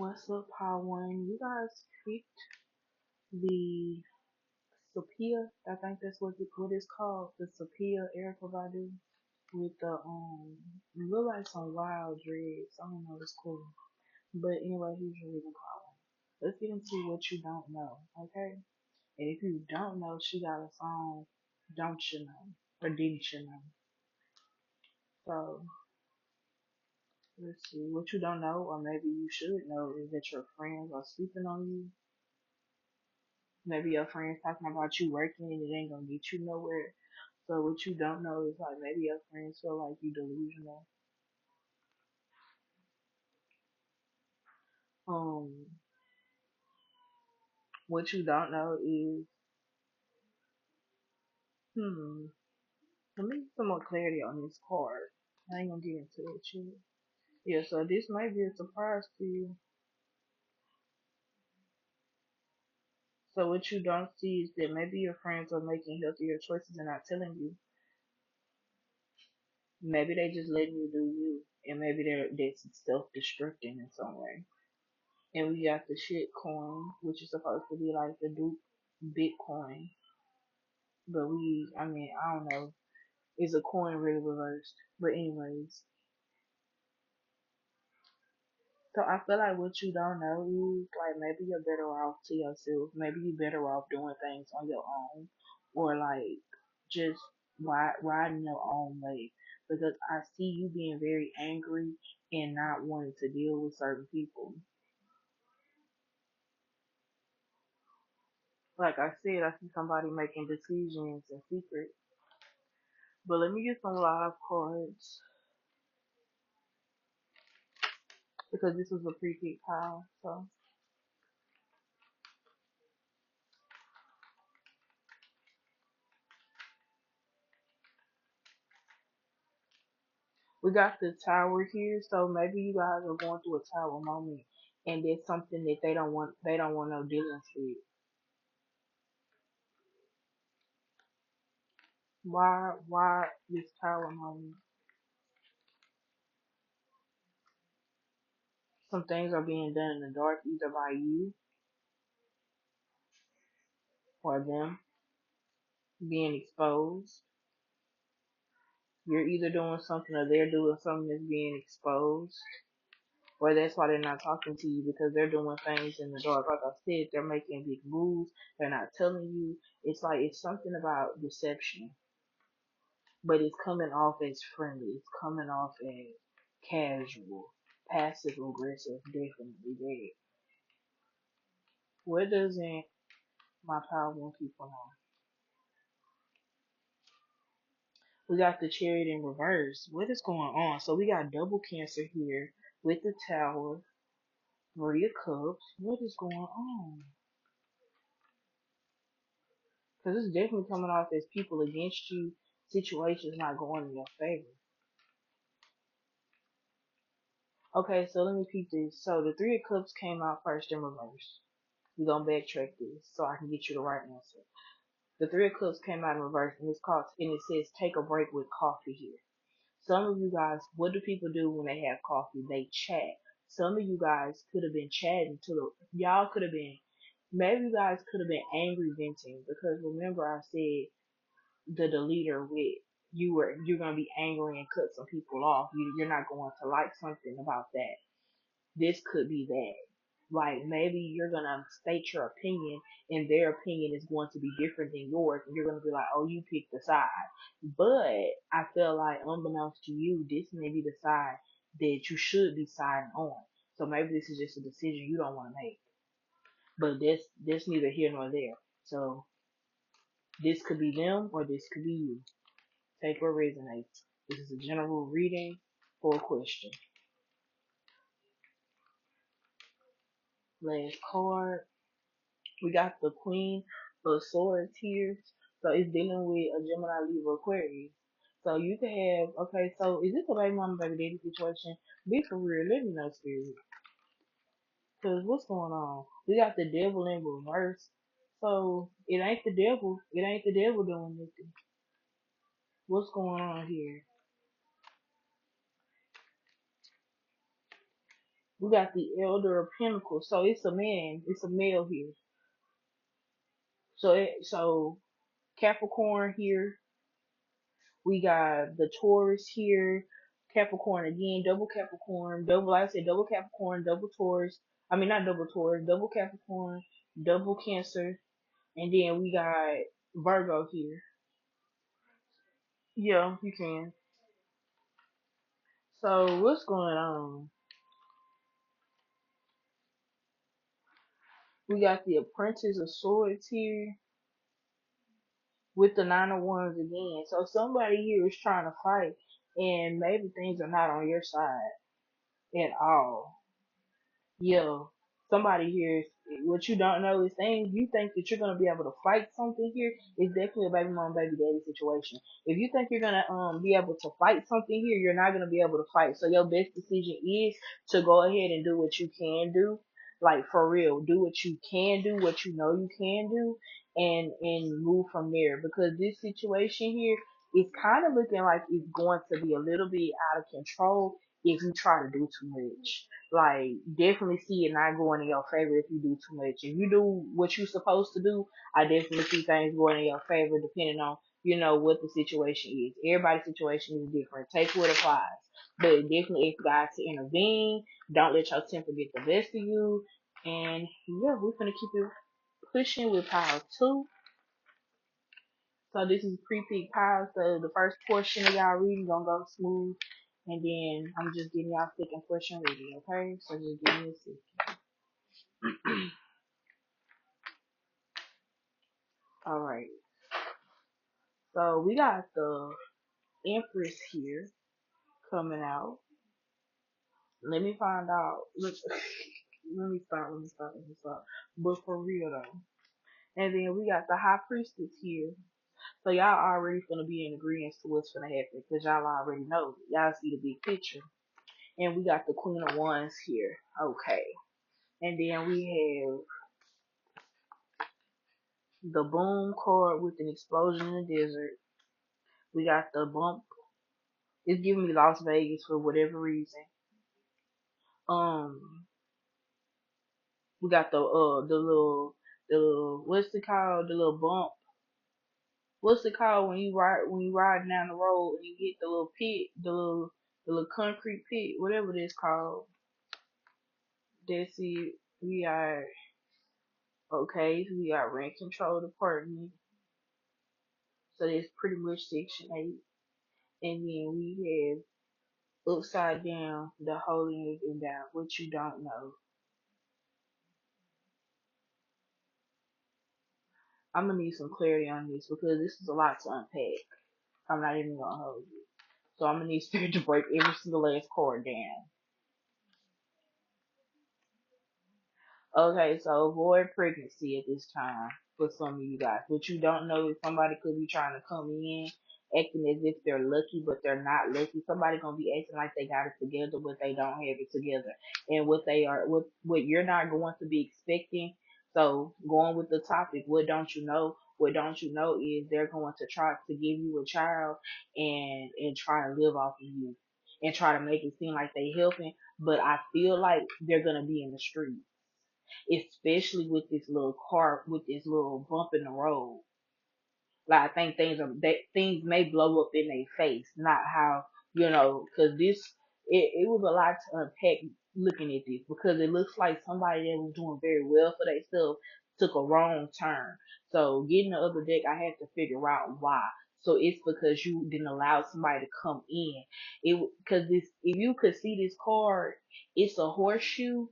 What's up, Power One? You guys picked the Sophia. I think that's what it's called. The Sophia Erica Badu with the look like some wild dreads. I don't know, it's cool. But anyway, he's really the problem. Let's get into what you don't know, okay? And if you don't know, she got a song, Don't You Know? Or Didn't You Know? So let's see. What you don't know, or maybe you should know, is that your friends are sleeping on you. Maybe your friends talking about you working and it ain't gonna get you nowhere. So what you don't know is like maybe your friends feel like you delusional. Um, what you don't know is hmm. Let me get some more clarity on this card. I ain't gonna get into that shit. Yeah, so this might be a surprise to you. So what you don't see is that maybe your friends are making healthier choices and not telling you. Maybe they just letting you do you, and maybe they're self-destructing in some way. And we got the shit coin, which is supposed to be like the Duke Bitcoin. But I mean, I don't know. Is a coin really reversed? But anyways, so I feel like what you don't know is like maybe you're better off to yourself. Maybe you're better off doing things on your own, or like just riding your own way. Because I see you being very angry and not wanting to deal with certain people. Like I said, I see somebody making decisions in secret. But let me get some live cards because this was a pre-pick pile. So we got the tower here. So maybe you guys are going through a tower moment, and there's something that they don't want. They don't want no dealings with. Why? Why this tower moment? Some things are being done in the dark, either by you or them being exposed. You're either doing something or they're doing something that's being exposed. Or that's why they're not talking to you because they're doing things in the dark. Like I said, they're making big moves. They're not telling you. It's like it's something about deception, but it's coming off as friendly. It's coming off as casual, passive aggressive. Definitely there. What doesn't my power want people know? We got the chariot in reverse. What is going on? So we got double cancer here with the tower, three of cups. What is going on? Because it's definitely coming off as people against you, situations not going in your favor. Okay, so let me peep this. So the Three of Cups came out first in reverse. We're going to backtrack this so I can get you the right answer. The Three of Cups came out in reverse and it says take a break with coffee here. Some of you guys, what do people do when they have coffee? They chat. Some of you guys could have been chatting y'all could have been, maybe you guys could have been angry venting because remember I said the deleter with you're gonna be angry and cut some people off. You're not going to like something about that. This could be that. Like maybe you're gonna state your opinion and their opinion is going to be different than yours and you're gonna be like, oh, you picked the side. But I feel like unbeknownst to you, this may be the side that you should be siding on. So maybe this is just a decision you don't want to make. But that's neither here nor there. So this could be them or this could be you. Take what resonates. This is a general reading for a question. Last card. We got the Queen of Swords here. So it's dealing with a Gemini, Libra, Aquarius. So you can have, okay, so is this a baby mama, baby daddy situation? Be for real. Let me know, spirit. Cause what's going on? We got the devil in reverse. So it ain't the devil. It ain't the devil doing nothing. What's going on here? We got the Elder of Pentacles. So it's a man. It's a male here. So Capricorn here. We got the Taurus here. Capricorn again. Double Capricorn. Double. Like I said, double Capricorn. Double Taurus. I mean, not double Taurus. Double Capricorn. Double Cancer. And then we got Virgo here. Yeah, you can. So what's going on? We got the Apprentice of Swords here with the Nine of Wands again. So somebody here is trying to fight, and maybe things are not on your side at all. Yeah, somebody here, what you don't know is things you think that you're gonna be able to fight something here is definitely a baby mom, baby daddy situation. If you think you're gonna be able to fight something here, you're not gonna be able to fight. So your best decision is to go ahead and do what you can do. Like for real, do what you can do, what you know you can do, and move from there. Because this situation here is kind of looking like it's going to be a little bit out of control if you try to do too much. Like, definitely see it not going in your favor if you do too much. If you do what you're supposed to do, I definitely see things going in your favor depending on, what the situation is. Everybody's situation is different. Take what applies. But definitely ask God to intervene. Don't let your temper get the best of you. And yeah, we're gonna keep it pushing with power too. So this is pre-peak power. So the first portion of y'all reading gonna go smooth. And then I'm just getting y'all second portion ready, okay? So just give me a second. Alright. So we got the Empress here coming out. Let me find out. Look, let me stop. But for real though. And then we got the High Priestess here. So y'all already gonna be in agreement to what's gonna happen. Cause y'all already know. Y'all see the big picture. And we got the Queen of Wands here. Okay. And then we have the Boom card with an explosion in the desert. We got the Bump. It's giving me Las Vegas for whatever reason. Um, we got the what's it called? The little bump. What's it called when you ride down the road and you hit the little pit, the little concrete pit, whatever it's called. That's it. We are okay. So we got rent control department. So that's pretty much Section 8. And then we have upside down, the holy and down, what you don't know. I'm gonna need some clarity on this because this is a lot to unpack. I'm not even gonna hold you. So I'm gonna need Spirit to break every single last chord down. Okay, so avoid pregnancy at this time for some of you guys. What you don't know is somebody could be trying to come in acting as if they're lucky, but they're not lucky. Somebody gonna be acting like they got it together, but they don't have it together. And what you're not going to be expecting. So going with the topic, what don't you know? What don't you know is they're going to try to give you a child and try to live off of you and try to make it seem like they helping. But I feel like they're gonna be in the street, especially with this little car, with this little bump in the road. Like I think things may blow up in their face, not how because it was a lot to unpack looking at this because it looks like somebody that was doing very well for themselves took a wrong turn. So getting the other deck, I had to figure out why. So it's because you didn't allow somebody to come in. Because this, if you could see this card, it's a horseshoe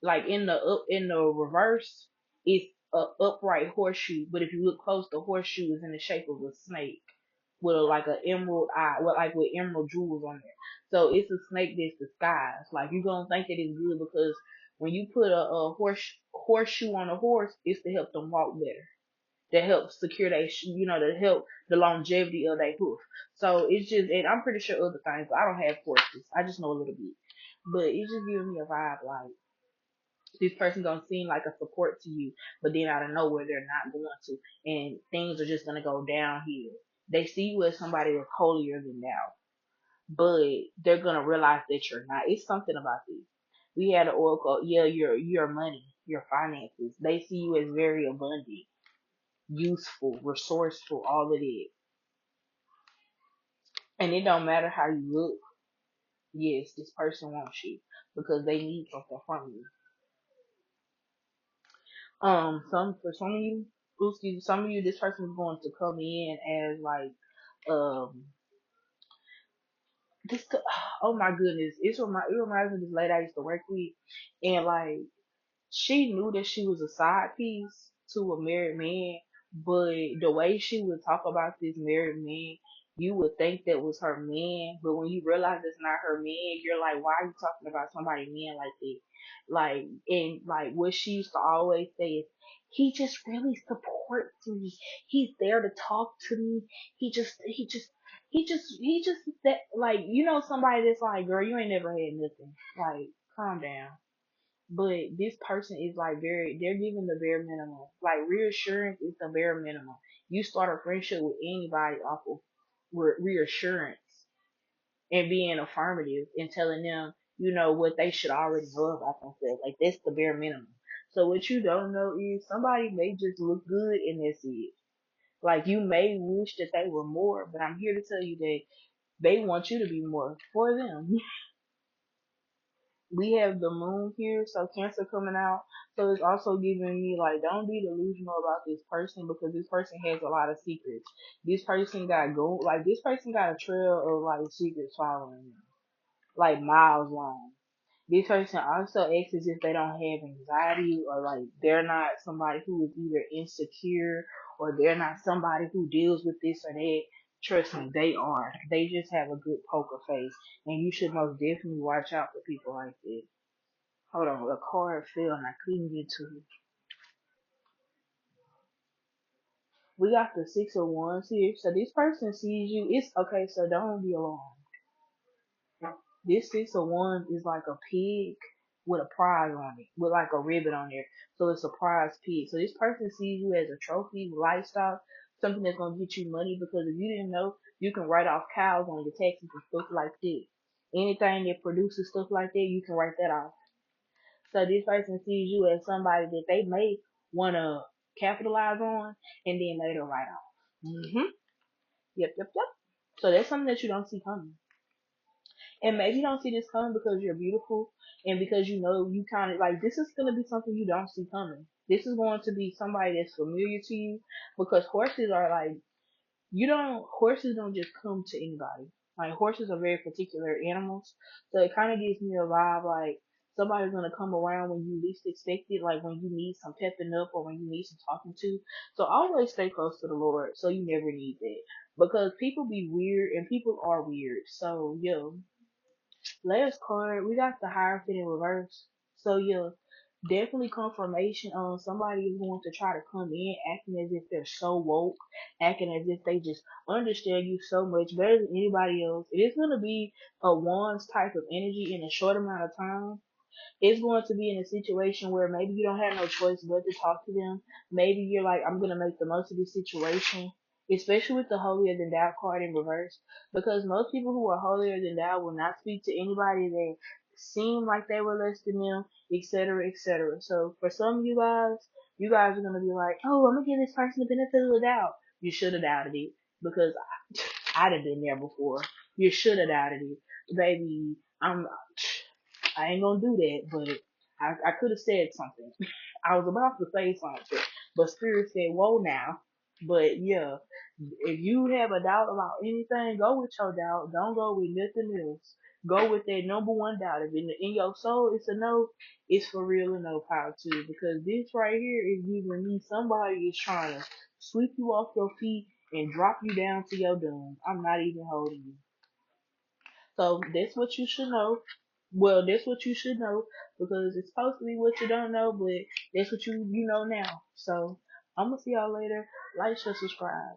like in the reverse, it's a upright horseshoe. But if you look close, the horseshoe is in the shape of a snake with like an emerald eye, with emerald jewels on there. So it's a snake that's disguised. Like you're gonna think that it's good because when you put a horseshoe on a horse, it's to help them walk better. That helps secure to help the longevity of their hoof. So it's just, and I'm pretty sure other things. But I don't have horses. I just know a little bit. But it's just giving me a vibe like this person gonna seem like a support to you, but then out of nowhere they're not going to, and things are just gonna go downhill. They see you as somebody that's holier than thou, but they're gonna realize that you're not. It's something about this. We had an oracle. Yeah, your money, your finances. They see you as very abundant, useful, resourceful, all of it. And it don't matter how you look. Yes, this person wants you because they need something from you. Some of you, Uski, some of you, this person is going to come in as like, um, this. Oh my goodness, it reminds me of this lady I used to work with, and like she knew that she was a side piece to a married man, but the way she would talk about this married man, you would think that was her man, but when you realize it's not her man, you're like, why are you talking about somebody man like that? Like, and like what she used to always say is, he just really supports me. He's there to talk to me. He just that, like, somebody that's like, girl, you ain't never had nothing. Like, calm down. But this person is like they're giving the bare minimum. Like, reassurance is the bare minimum. You start a friendship with anybody off of reassurance and being affirmative and telling them, what they should already know about themselves. Like, that's the bare minimum. So what you don't know is somebody may just look good and that's it. Like, you may wish that they were more, but I'm here to tell you that they want you to be more for them. We have the moon here, so Cancer coming out. So it's also giving me like, don't be delusional about this person because this person has a lot of secrets. This person got a trail of like secrets following them, like miles long. This person also acts as if they don't have anxiety, or like they're not somebody who is either insecure, or they're not somebody who deals with this or that. Trust me, they are. They just have a good poker face, and you should most definitely watch out for people like that. Hold on, a card fell and I couldn't get to it. We got the 6 of Wands here. So this person sees you. It's okay, so don't be alarmed. This 6 of Wands is like a pig with a prize on it, with like a ribbon on there. So it's a prize pig. So this person sees you as a trophy, livestock, something that's gonna get you money, because if you didn't know, you can write off cows on your taxes and stuff like that. Anything that produces stuff like that, you can write that off. So this person sees you as somebody that they may want to capitalize on and then later write off. Yep. So that's something that you don't see coming. And maybe you don't see this coming because you're beautiful and because you kind of like, this is going to be something you don't see coming. This is going to be somebody that's familiar to you, because horses are like, horses don't just come to anybody. Like, horses are very particular animals. So it kind of gives me a vibe like somebody's going to come around when you least expect it, like when you need some pepping up or when you need some talking to. So always stay close to the Lord so you never need that. Because people be weird and people are weird. So, last card, we got the Hierophant in reverse. So, definitely confirmation on somebody is going to try to come in acting as if they're so woke, acting as if they just understand you so much better than anybody else. It is going to be a wands type of energy in a short amount of time. It's going to be in a situation where maybe you don't have no choice but to talk to them. Maybe you're like, I'm going to make the most of this situation, especially with the holier than thou card in reverse, because most people who are holier than thou will not speak to anybody that seem like they were less than them, etc., etc. So for some of you guys are going to be like, oh, I'm going to give this person the benefit of the doubt. You should have doubted it, because I'd have been there before. You should have doubted it. Baby, I ain't gonna do that, but I could have said something. I was about to say something, but Spirit said, whoa now. But yeah, if you have a doubt about anything, go with your doubt. Don't go with nothing else. Go with that number one doubt. If in your soul it's a no, it's for real a no, power too. Because this right here is giving me somebody is trying to sweep you off your feet and drop you down to your doom. I'm not even holding you. So that's what you should know. Well, that's what you should know, because it's supposed to be what you don't know, but that's what you know now. So I'm gonna see y'all later. Like, share, subscribe.